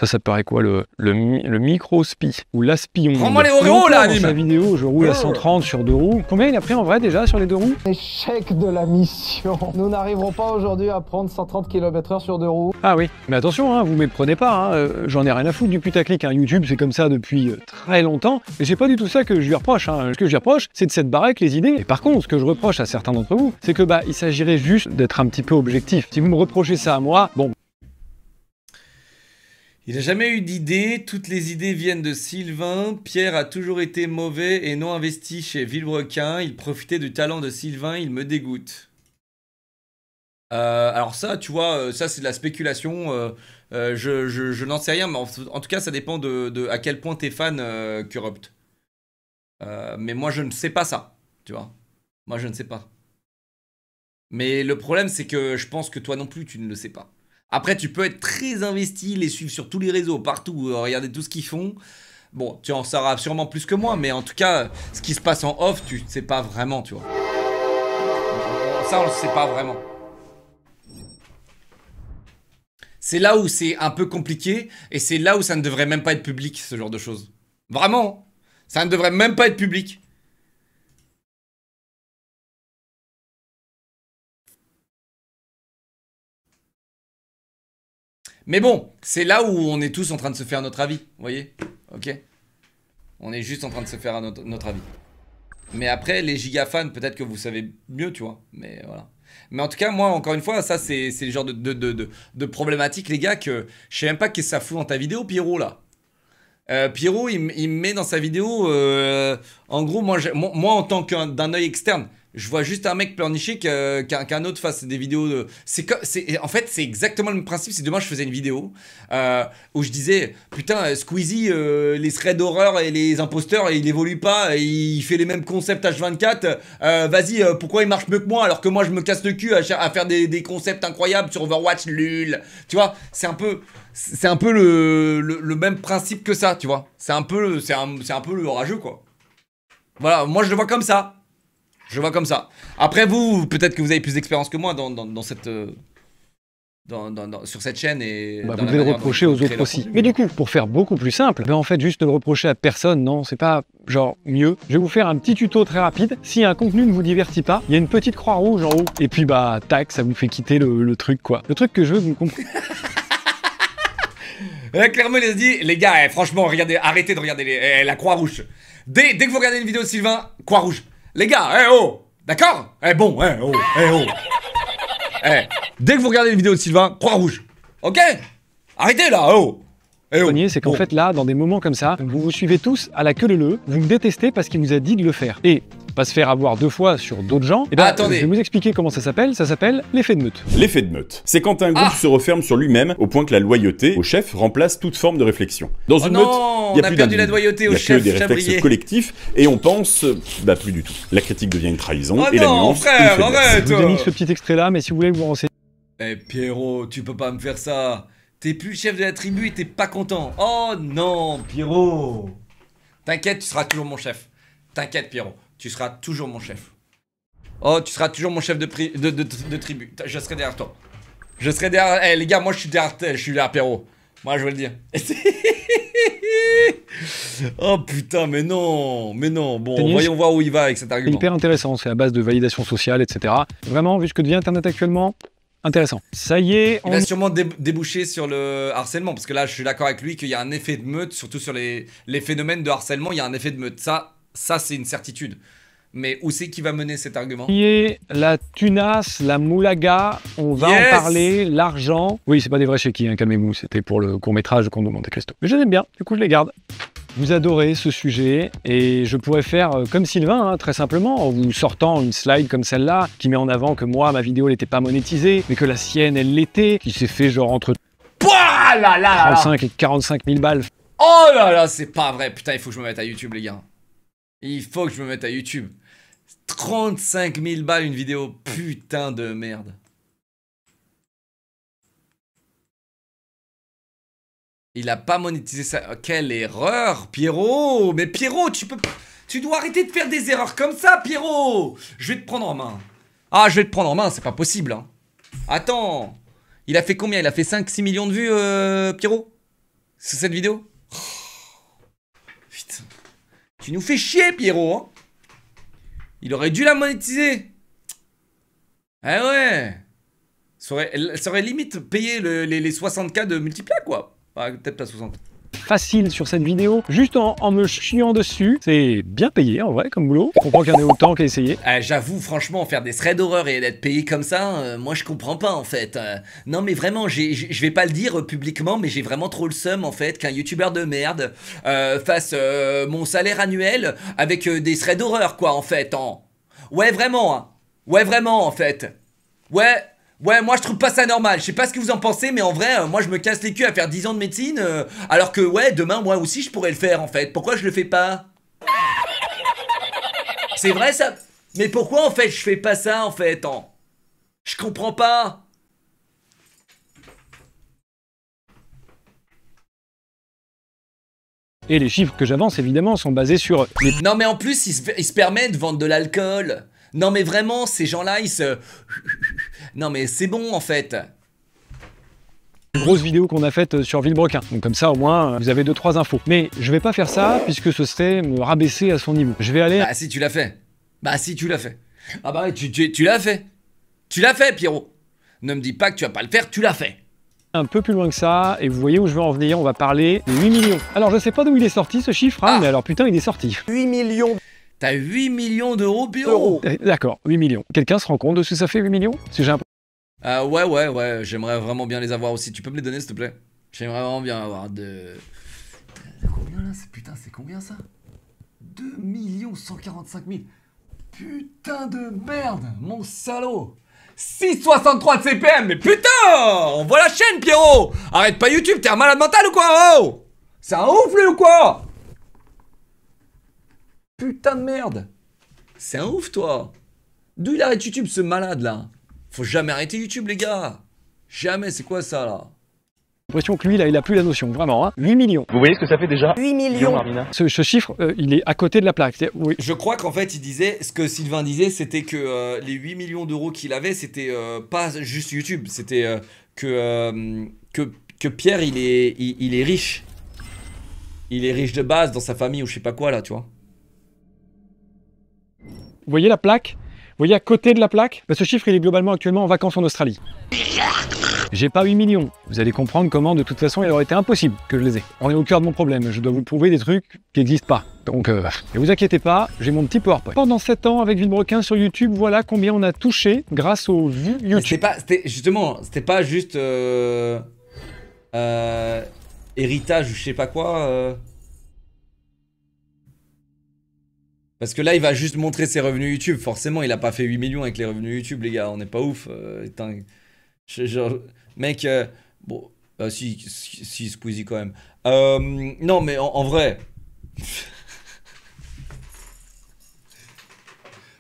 Ça paraît quoi le micro-spi ou l'aspion. Prends-moi les Oreos là, Dans sa vidéo, je roule à 130 sur 2 roues. Combien il a pris en vrai déjà sur les 2 roues? Échec de la mission. Nous n'arriverons pas aujourd'hui à prendre 130 km/h sur 2 roues. Ah oui, mais attention, hein, vous méprenez pas, hein, j'en ai rien à foutre du putaclic. Hein. YouTube, c'est comme ça depuis très longtemps. Et c'est pas du tout ça que je lui reproche. Hein. Ce que je lui reproche, c'est de s'être barré avec les idées. Et par contre, ce que je reproche à certains d'entre vous, c'est que il s'agirait juste d'être un petit peu objectif. Si vous me reprochez ça à moi, bon. Il n'a jamais eu d'idées, toutes les idées viennent de Sylvain. Pierre a toujours été mauvais et non investi chez Villebrequin. Il profitait du talent de Sylvain, il me dégoûte. Alors ça, tu vois, ça c'est de la spéculation. Je n'en sais rien, mais en tout cas, ça dépend de à quel point t'es fan, Corrupt. Mais moi, je ne sais pas ça, tu vois. Moi, je ne sais pas. Mais le problème, c'est que je pense que toi non plus, tu ne le sais pas. Après, tu peux être très investi, les suivre sur tous les réseaux, partout, regarder tout ce qu'ils font. Bon, tu en sauras sûrement plus que moi, mais en tout cas, ce qui se passe en off, tu ne sais pas vraiment, tu vois. Ça, on ne le sait pas vraiment. C'est là où c'est un peu compliqué, et c'est là où ça ne devrait même pas être public, ce genre de choses. Vraiment, ça ne devrait même pas être public. Mais bon, c'est là où on est tous en train de se faire notre avis, vous voyez? Ok? On est juste en train de se faire notre avis. Mais après, les giga fans, peut-être que vous savez mieux, tu vois. Mais voilà. Mais en tout cas, moi, encore une fois, ça, c'est le genre de problématique, les gars, que je sais même pas qu'est-ce que ça fout dans ta vidéo, Pierrot, là. Pierrot, il me met dans sa vidéo, en gros, moi, en tant d'un œil externe, je vois juste un mec pleurnicher qu'un autre fasse des vidéos de... En fait, c'est exactement le même principe. Si demain je faisais une vidéo où je disais, putain, Squeezie, les threads d'horreur et les imposteurs, il évolue pas, il fait les mêmes concepts H24. Vas-y, pourquoi il marche mieux que moi alors que moi je me casse le cul à faire des concepts incroyables sur Overwatch, lul. Tu vois, c'est un peu le même principe que ça, tu vois. C'est un peu le orageux, quoi. Voilà, moi je le vois comme ça. Je vois comme ça. Après vous, peut-être que vous avez plus d'expérience que moi dans cette... sur cette chaîne et... vous devez le reprocher aux autres aussi. Mais du coup, pour faire beaucoup plus simple, en fait, juste le reprocher à personne, non, c'est pas genre mieux. Je vais vous faire un petit tuto très rapide. Si un contenu ne vous divertit pas, il y a une petite croix rouge en haut. Et puis tac, ça vous fait quitter le truc, quoi. Le truc que je veux que vous compreniez. Clairement, il a dit, les gars, franchement, regardez, arrêtez de regarder la croix rouge. Dès que vous regardez une vidéo de Sylvain, croix rouge. Les gars, oh, d'accord? Bon, oh. Dès que vous regardez une vidéo de Sylvain, croix rouge. Ok? Arrêtez là, oh. C'est qu'en fait là, dans des moments comme ça, vous vous suivez tous à la queue leu, vous me détestez parce qu'il vous a dit de le faire. Et pas se faire avoir 2 fois sur d'autres gens, attendez. Je vais vous expliquer comment ça s'appelle l'effet de meute. L'effet de meute, c'est quand un groupe se referme sur lui-même au point que la loyauté au chef remplace toute forme de réflexion. Dans une meute, il n'y a plus perdu la loyauté au chef, il y a que des réflexes collectifs et on pense, plus du tout. La critique devient une trahison et la nuance frère, une faiblesse. arrête. Je vous ai mis ce petit extrait là, mais si vous voulez vous renseigner... Pierrot, tu peux pas me faire ça. T'es plus le chef de la tribu et t'es pas content. Oh non, Pierrot. T'inquiète, tu seras toujours mon chef. T'inquiète, Pierrot, tu seras toujours mon chef. Oh, tu seras toujours mon chef de tribu. Je serai derrière toi. Je serai derrière... les gars, moi je suis derrière Pierrot. Moi je veux le dire. Oh putain, mais non. Bon, voyons voir où il va avec cet argument. C'est hyper intéressant, c'est à base de validation sociale, etc. Vraiment, vu ce que devient Internet actuellement... Intéressant. Ça y est, il va sûrement déboucher sur le harcèlement, parce que là, je suis d'accord avec lui qu'il y a un effet de meute, surtout sur les phénomènes de harcèlement, il y a un effet de meute. Ça c'est une certitude. Mais où c'est qu'il va mener cet argument? Ça y est, la tunasse, la moulaga, on va en parler, l'argent. Oui, c'est pas des vrais chéquis, hein, calmez-vous, c'était pour le court-métrage qu'on demande à Christo. Mais je les aime bien, du coup je les garde. Vous adorez ce sujet et je pourrais faire comme Sylvain, hein, très simplement, en vous sortant une slide comme celle-là, qui met en avant que moi, ma vidéo n'était pas monétisée, mais que la sienne, elle l'était, qui s'est fait genre entre 35 et 45 000 balles. Oh là là, c'est pas vrai. Putain, il faut que je me mette à YouTube, les gars. Il faut que je me mette à YouTube. 35 000 balles une vidéo, putain de merde. Il a pas monétisé ça. Quelle erreur, Pierrot. Mais Pierrot, tu dois arrêter de faire des erreurs comme ça, Pierrot. Je vais te prendre en main. Ah, je vais te prendre en main, c'est pas possible. Hein. Attends. Il a fait combien? Il a fait 5-6 millions de vues, Pierrot? sur cette vidéo. Oh, putain. Tu nous fais chier, Pierrot. Hein. Il aurait dû la monétiser. Ah ouais. Ça aurait limite payé les 60K de multiplat, quoi. Ah, peut-être pas 60. Facile sur cette vidéo, juste en me chiant dessus. C'est bien payé en vrai comme boulot. Je comprends qu'il y en ait autant qu'à essayer. J'avoue, franchement, faire des threads d'horreur et d'être payé comme ça, moi je comprends pas en fait. Non mais vraiment, je vais pas le dire publiquement, mais j'ai vraiment trop le seum en fait qu'un youtubeur de merde fasse mon salaire annuel avec des threads d'horreur quoi en fait. Ouais vraiment, hein. Ouais vraiment en fait. Ouais, moi je trouve pas ça normal, je sais pas ce que vous en pensez, mais en vrai, moi je me casse les culs à faire 10 ans de médecine, alors que ouais, demain moi aussi je pourrais le faire en fait, pourquoi je le fais pas? C'est vrai ça? Mais pourquoi en fait je fais pas ça en fait? Je comprends pas. Et les chiffres que j'avance évidemment sont basés sur les... Non mais en plus ils se permettent de vendre de l'alcool. Non mais vraiment, ces gens-là, ils se... Non mais c'est bon en fait. Grosse vidéo qu'on a faite sur Villebrequin. Donc comme ça au moins vous avez 2-3 infos. Mais je vais pas faire ça puisque ce serait me rabaisser à son niveau. Je vais aller... Bah si tu l'as fait. Bah si tu l'as fait. Ah bah ouais, tu l'as fait. Tu l'as fait Pierrot. Ne me dis pas que tu vas pas le faire, tu l'as fait. Un peu plus loin que ça, et vous voyez où je veux en venir, on va parler de 8 millions. Alors je sais pas d'où il est sorti ce chiffre, hein, mais alors putain il est sorti. 8 millions. T'as 8 millions d'euros, Pierrot. D'accord, 8 millions. Quelqu'un se rend compte de ce que ça fait 8 millions? Si j'ai un... Ouais, j'aimerais vraiment bien les avoir aussi. Tu peux me les donner s'il te plaît? J'aimerais vraiment bien avoir de... Combien là? Putain, c'est combien ça? 2 145 000. Putain de merde, mon salaud. 6,63 de CPM, mais putain! On voit la chaîne, Pierrot! Arrête pas YouTube, t'es un malade mental ou quoi? Oh! C'est un ouf lui ou quoi? Putain de merde! C'est un ouf toi! D'où il arrête YouTube ce malade là? Faut jamais arrêter YouTube les gars! Jamais, c'est quoi ça là? J'ai l'impression que lui là il a plus la notion, vraiment. Hein. 8 millions. Vous voyez ce que ça fait déjà? 8 millions. Ce chiffre, il est à côté de la plaque. Oui. Je crois qu'en fait il disait, ce que Sylvain disait, c'était que les 8 millions d'euros qu'il avait, c'était pas juste YouTube, c'était que Pierre il est riche. Il est riche de base dans sa famille ou je sais pas quoi là, tu vois. Vous voyez la plaque? Vous voyez à côté de la plaque? Ce chiffre il est globalement actuellement en vacances en Australie. J'ai pas 8 millions. Vous allez comprendre comment de toute façon il aurait été impossible que je les ai. On est au cœur de mon problème, je dois vous prouver des trucs qui n'existent pas. Donc ne vous inquiétez pas, j'ai mon petit PowerPoint. Pendant 7 ans avec Villebrequin sur YouTube, voilà combien on a touché grâce aux vues YouTube. C'était pas juste héritage ou je sais pas quoi. Parce que là il va juste montrer ses revenus YouTube. Forcément il a pas fait 8 millions avec les revenus YouTube les gars, on n'est pas ouf. Genre, mec, bon, si Squeezie quand même. Non mais en vrai.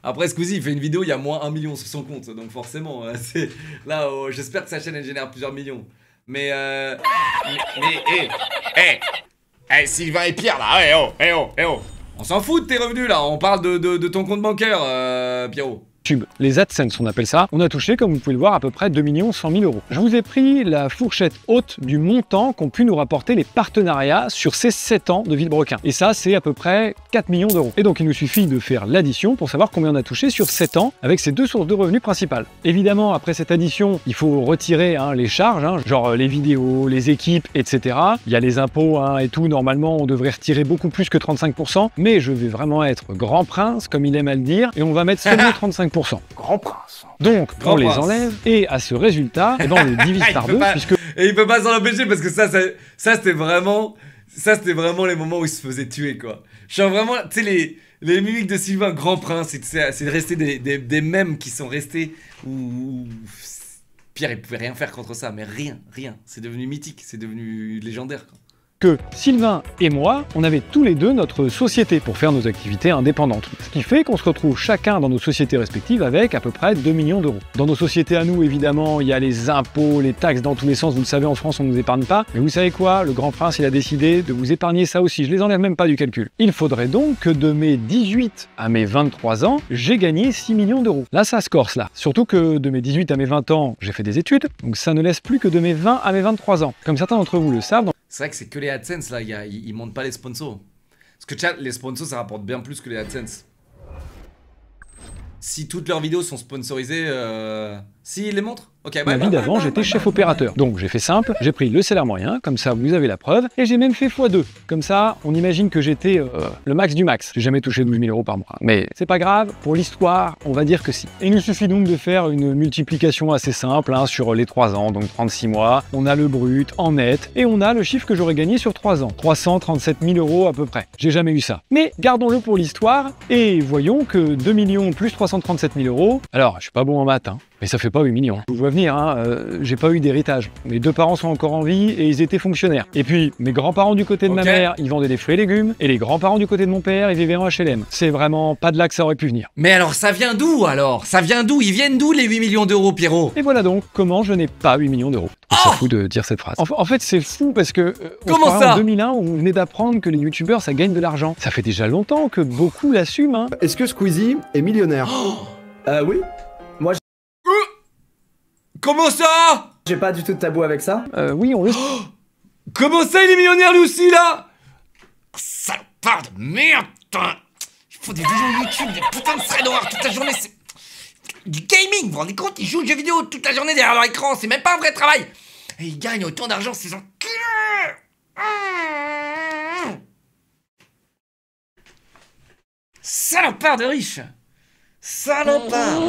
Après Squeezie il fait une vidéo, il y a moins 1 million sur son compte, donc forcément, là j'espère que sa chaîne elle génère plusieurs millions. Mais Sylvain et Pierre là, on s'en fout de tes revenus là, on parle de ton compte bancaire, Pierrot. YouTube, les AdSense on appelle ça, on a touché comme vous pouvez le voir à peu près 2 100 000 euros. Je vous ai pris la fourchette haute du montant qu'ont pu nous rapporter les partenariats sur ces 7 ans de Villebrequin. Et ça c'est à peu près 4 millions d'euros. Et donc il nous suffit de faire l'addition pour savoir combien on a touché sur 7 ans avec ces deux sources de revenus principales. Évidemment après cette addition il faut retirer les charges, genre les vidéos, les équipes, etc. Il y a les impôts et tout, normalement on devrait retirer beaucoup plus que 35%, mais je vais vraiment être grand prince comme il aime à le dire et on va mettre seulement 35%. Grand prince. Donc, on les enlève, et à ce résultat, on le divise par deux, puisque... Et il peut pas s'en empêcher, parce que ça c'était vraiment les moments où il se faisait tuer, quoi. Genre vraiment, tu sais, les mimiques de Sylvain, Grand Prince, c'est de rester des mèmes qui sont restés où Pierre, il pouvait rien faire contre ça, mais rien. C'est devenu mythique, c'est devenu légendaire, quoi. Que Sylvain et moi, on avait tous les deux notre société pour faire nos activités indépendantes. Ce qui fait qu'on se retrouve chacun dans nos sociétés respectives avec à peu près 2 millions d'euros. Dans nos sociétés à nous, évidemment, il y a les impôts, les taxes dans tous les sens. Vous le savez, en France, on ne nous épargne pas. Mais vous savez quoi? Le Grand Prince, il a décidé de vous épargner ça aussi. Je les enlève même pas du calcul. Il faudrait donc que de mes 18 à mes 23 ans, j'ai gagné 6 millions d'euros. Là, ça se corse, là. Surtout que de mes 18 à mes 20 ans, j'ai fait des études. Donc ça ne laisse plus que de mes 20 à mes 23 ans. Comme certains d'entre vous le savent, C'est vrai que c'est que les AdSense là, ils montent pas les sponsors. Parce que chat, les sponsors ça rapporte bien plus que les AdSense. Si toutes leurs vidéos sont sponsorisées, si ils les montrent. Ok, Ma vie d'avant, j'étais chef opérateur. Donc j'ai fait simple, j'ai pris le salaire moyen, comme ça vous avez la preuve, et j'ai même fait x2. Comme ça, on imagine que j'étais le max du max. J'ai jamais touché 12 000 euros par mois. Mais c'est pas grave, pour l'histoire, on va dire que si. Et il nous suffit donc de faire une multiplication assez simple hein, sur les 3 ans, donc 36 mois. On a le brut en net, et on a le chiffre que j'aurais gagné sur 3 ans. 337 000 euros à peu près. J'ai jamais eu ça. Mais gardons-le pour l'histoire, et voyons que 2 millions plus 337 000 euros. Alors, je suis pas bon en maths, hein. Mais ça fait pas 8 millions. Je vous vois venir, hein, j'ai pas eu d'héritage. Mes 2 parents sont encore en vie et ils étaient fonctionnaires. Et puis, mes grands-parents du côté de ma mère, ils vendaient des fruits et légumes. Et les grands-parents du côté de mon père, ils vivaient en HLM. C'est vraiment pas de là que ça aurait pu venir. Mais alors, ça vient d'où alors? Ça vient d'où? Ils viennent d'où les 8 millions d'euros, Pierrot? Et voilà donc comment je n'ai pas 8 millions d'euros. Je trouve ça fou de dire cette phrase. En fait, c'est fou parce que comment ça? En 2001, on venait d'apprendre que les youtubeurs, ça gagne de l'argent. Ça fait déjà longtemps que beaucoup l'assument. Hein. Est-ce que Squeezie est millionnaire? Oui. Moi, comment ça? j'ai pas du tout de tabou avec ça. Oui, on le... Comment ça, il est millionnaire lui aussi là? Salopard de merde, putain. Il faut des vidéos YouTube, des putains de threads d'horreur toute la journée, c'est du gaming, vous vous rendez compte? Ils jouent aux jeux vidéo toute la journée derrière leur écran, c'est même pas un vrai travail. Et ils gagnent autant d'argent, ces enculés. Salopard de riche. Salopard.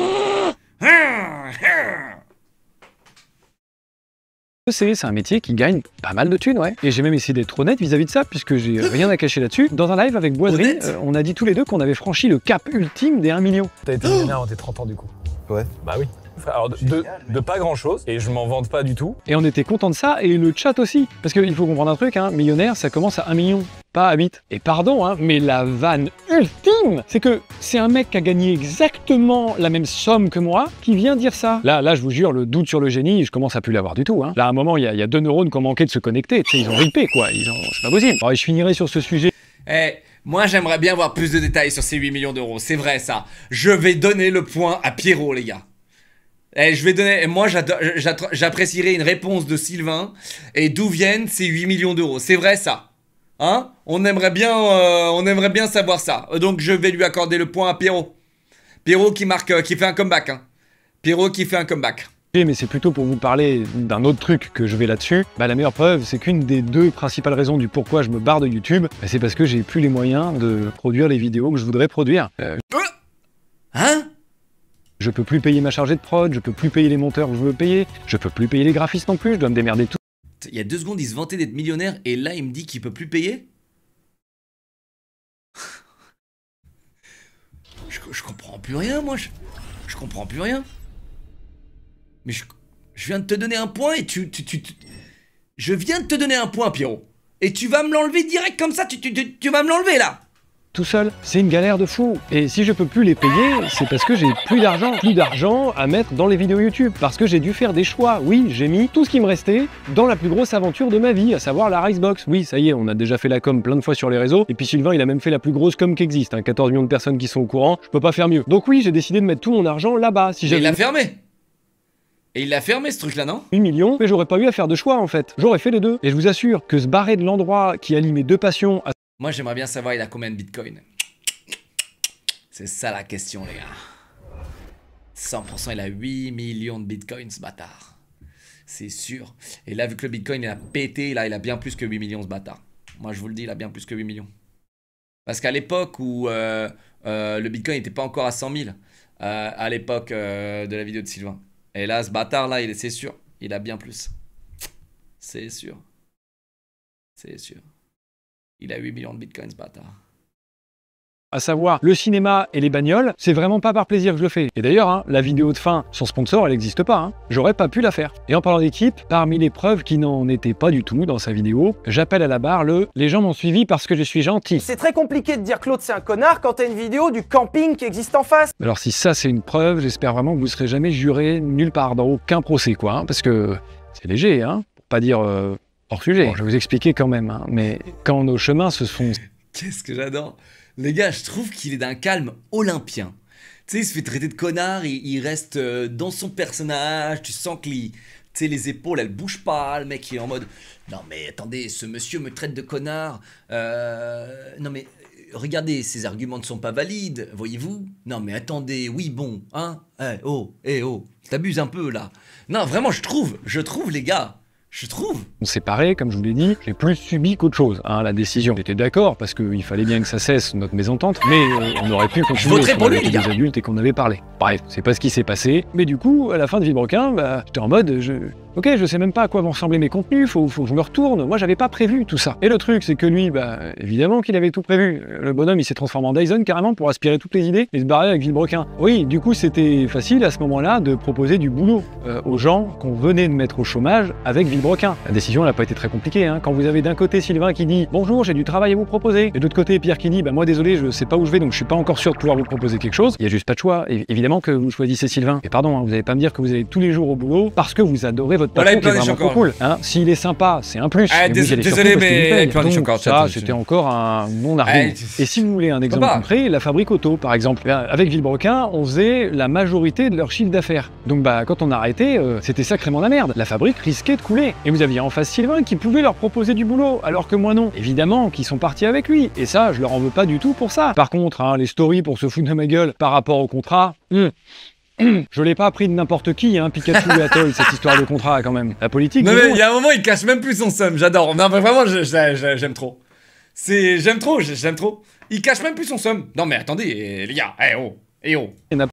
C'est un métier qui gagne pas mal de thunes, ouais. Et j'ai même essayé d'être honnête vis-à-vis de ça, puisque j'ai rien à cacher là-dessus. Dans un live avec Boiserie, on a dit tous les deux qu'on avait franchi le cap ultime des 1 million. T'as été millionnaire avant tes 30 ans du coup? Ouais. Bah oui. Alors de pas grand chose, et je m'en vante pas du tout. Et on était content de ça, et le chat aussi. Parce qu'il faut comprendre un truc, hein, millionnaire, ça commence à 1 million, pas à 8. Et pardon, hein, mais la vanne ultime, c'est que c'est un mec qui a gagné exactement la même somme que moi, qui vient dire ça. Là, je vous jure, le doute sur le génie, je commence à plus l'avoir du tout. Hein. Là, à un moment, il y a 2 neurones qui ont manqué de se connecter. Tu sais, ils ont ripé, quoi. C'est pas possible. Alors, je finirai sur ce sujet. Moi j'aimerais bien voir plus de détails sur ces 8 millions d'euros, c'est vrai ça. Je vais donner le point à Pierrot, les gars. Je vais donner, moi j'apprécierais une réponse de Sylvain et d'où viennent ces 8 millions d'euros. C'est vrai ça. Hein? On aimerait bien savoir ça. Donc je vais lui accorder le point à Pierrot. Pierrot qui fait un comeback. Hein. Pierrot qui fait un comeback. Mais c'est plutôt pour vous parler d'un autre truc que je vais là-dessus. Bah, la meilleure preuve, c'est qu'une des 2 principales raisons du pourquoi je me barre de YouTube, bah, c'est parce que j'ai plus les moyens de produire les vidéos que je voudrais produire. Hein? Je peux plus payer ma chargée de prod, je peux plus payer les monteurs que je veux payer, je peux plus payer les graphistes non plus, je dois me démerder tout. Il y a 2 secondes, il se vantait d'être millionnaire et là il me dit qu'il peut plus payer? Je comprends plus rien, moi. Je comprends plus rien. Mais je viens de te donner un point et je viens de te donner un point, Pierrot. Et tu vas me l'enlever direct comme ça, tu vas me l'enlever là. Tout seul, c'est une galère de fou. Et si je peux plus les payer, c'est parce que j'ai plus d'argent à mettre dans les vidéos YouTube. Parce que j'ai dû faire des choix. Oui, j'ai mis tout ce qui me restait dans la plus grosse aventure de ma vie, à savoir la Ricebox. Oui, ça y est, on a déjà fait la com plein de fois sur les réseaux. Et puis Sylvain, il a même fait la plus grosse com qui existe. Hein, 14 millions de personnes qui sont au courant. Je peux pas faire mieux. Donc oui, j'ai décidé de mettre tout mon argent là-bas. Si il l'a fermé. Et il l'a fermé ce truc-là, non? 8 millions, mais j'aurais pas eu à faire de choix en fait. J'aurais fait les 2. Et je vous assure que se barrer de l'endroit qui allie mes 2 passions à... Moi, j'aimerais bien savoir, il a combien de bitcoin? C'est ça la question, les gars. 100%, il a 8 millions de bitcoins, ce bâtard. C'est sûr. Et là, vu que le bitcoin, il a pété, là, il a bien plus que 8 millions, ce bâtard. Moi, je vous le dis, il a bien plus que 8 millions. Parce qu'à l'époque où le bitcoin n'était pas encore à 100 000, à l'époque de la vidéo de Sylvain. Et là, ce bâtard-là, c'est sûr, il a bien plus. C'est sûr. C'est sûr. Il a 8 millions de bitcoins, ce bâtard. À savoir le cinéma et les bagnoles, c'est vraiment pas par plaisir que je le fais. Et d'ailleurs, hein, la vidéo de fin sans sponsor, elle n'existe pas. Hein. J'aurais pas pu la faire. Et en parlant d'équipe, parmi les preuves qui n'en étaient pas du tout dans sa vidéo, j'appelle à la barre le « Les gens m'ont suivi parce que je suis gentil ». C'est très compliqué de dire Claude c'est un connard quand t'as une vidéo du camping qui existe en face. Alors si ça c'est une preuve, j'espère vraiment que vous serez jamais juré nulle part dans aucun procès, quoi. Hein, parce que c'est léger, hein, pour pas dire hors sujet. Bon, je vais vous expliquer quand même, hein, mais quand nos chemins se sont... Qu'est-ce que j'adore. Les gars, je trouve qu'il est d'un calme olympien. Tu sais, il se fait traiter de connard, il reste dans son personnage, tu sens qu'il Tu sais, les épaules, elles bougent pas. Le mec, il est en mode, non mais attendez, ce monsieur me traite de connard. Non mais, regardez, ces arguments ne sont pas valides, voyez-vous. Non mais attendez, oui bon, hein. T'abuses un peu là. Non, vraiment, je trouve, les gars. Je trouve. On s'est séparés, comme je vous l'ai dit, j'ai plus subi qu'autre chose, hein, la décision. J'étais d'accord, parce qu'il fallait bien que ça cesse, notre mésentente, mais on aurait pu continuer si on avait été des adultes et qu'on avait parlé. Bref, c'est pas ce qui s'est passé, mais du coup, à la fin de Villebrequin, bah, j'étais en mode, ok, je sais même pas à quoi vont ressembler mes contenus, faut que je me retourne, moi j'avais pas prévu tout ça. Et le truc, c'est que lui, bah, évidemment qu'il avait tout prévu. Le bonhomme, il s'est transformé en Dyson carrément pour aspirer toutes les idées et se barrer avec Villebrequin. Oui, du coup, c'était facile à ce moment-là de proposer du boulot aux gens qu'on venait de mettre au chômage avec Villebrequin. La décision, elle n'a pas été très compliquée, hein. Quand vous avez d'un côté Sylvain qui dit « Bonjour, j'ai du travail à vous proposer », et de l'autre côté Pierre qui dit « Bah moi désolé, je sais pas où je vais, donc je suis pas encore sûr de pouvoir vous proposer quelque chose », il y a juste pas de choix. Et évidemment que vous choisissez Sylvain. Et pardon, hein, vous allez pas me dire que vous allez tous les jours au boulot parce que vous adorez votre patron qui est vraiment trop cool. Hein. S'il est sympa, c'est un plus. Désolé, mais ça, c'était encore un non-argument. Et si vous voulez un exemple concret, la fabrique auto, par exemple. Avec Villebrequin, on faisait la majorité de leur chiffre d'affaires. Donc bah quand on a arrêté, c'était sacrément la merde. La fabrique risquait de couler. Et vous aviez en face Sylvain qui pouvait leur proposer du boulot, alors que moi non. Évidemment qu'ils sont partis avec lui. Et ça, je leur en veux pas du tout pour ça. Par contre, hein, les stories pour se foutre de ma gueule par rapport au contrat, je l'ai pas appris de n'importe qui, hein, Pikachu et Atoll, cette histoire de contrat quand même. La politique. Non mais il y a un moment, il cache même plus son seum. J'adore. Non mais vraiment, j'aime trop. J'aime trop. Il cache même plus son seum. Non mais attendez, les gars,